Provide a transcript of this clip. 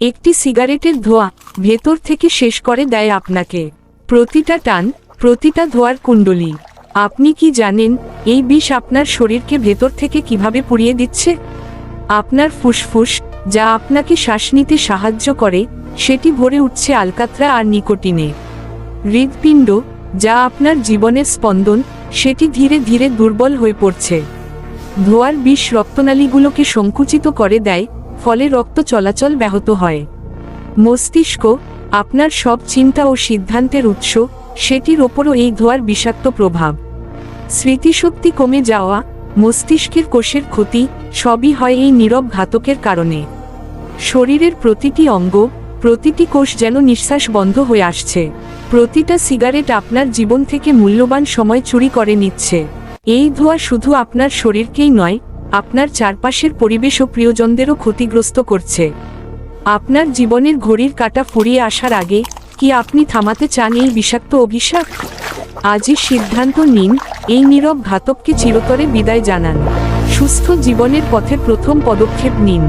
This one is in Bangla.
একটি সিগারেটের ধোঁয়া ভেতর থেকে শেষ করে দেয় আপনাকে। প্রতিটা টান, প্রতিটা ধোঁয়ার কুণ্ডলী। আপনি কি জানেন এই বিষ আপনার শরীরকে ভেতর থেকে কিভাবে পুড়িয়ে দিচ্ছে? আপনার ফুসফুস, যা আপনাকে শ্বাস নিতে সাহায্য করে, সেটি ভরে উঠছে আলকাতরা আর নিকোটিনে। হৃদপিণ্ড, যা আপনার জীবনের স্পন্দন, সেটি ধীরে ধীরে দুর্বল হয়ে পড়ছে। ধোঁয়ার বিষ রক্তনালীগুলোকে সংকুচিত করে দেয়, ফলে রক্ত চলাচল ব্যাহত হয়। মস্তিষ্ক, আপনার সব চিন্তা ও সিদ্ধান্তের উৎস, সেটির ওপরও এই ধোঁয়ার বিষাক্ত প্রভাব। স্মৃতিশক্তি কমে যাওয়া, মস্তিষ্কের কোষের ক্ষতি, সবই হয় এই নীরব ঘাতকের কারণে। শরীরের প্রতিটি অঙ্গ, প্রতিটি কোষ যেন নিঃশ্বাস বন্ধ হয়ে আসছে। প্রতিটা সিগারেট আপনার জীবন থেকে মূল্যবান সময় চুরি করে নিচ্ছে। এই ধোঁয়া শুধু আপনার শরীরকেই নয়, আপনার চারপাশের পরিবেশ ও প্রিয়জনদেরও ক্ষতিগ্রস্ত করছে। আপনার জীবনের ঘড়ির কাঁটা ফুরিয়ে আসার আগে কি আপনি থামাতে চান এই বিষাক্ত অভিশাপ? আজই সিদ্ধান্ত নিন, এই নীরব ঘাতককে চিরতরে বিদায় জানান। সুস্থ জীবনের পথে প্রথম পদক্ষেপ নিন।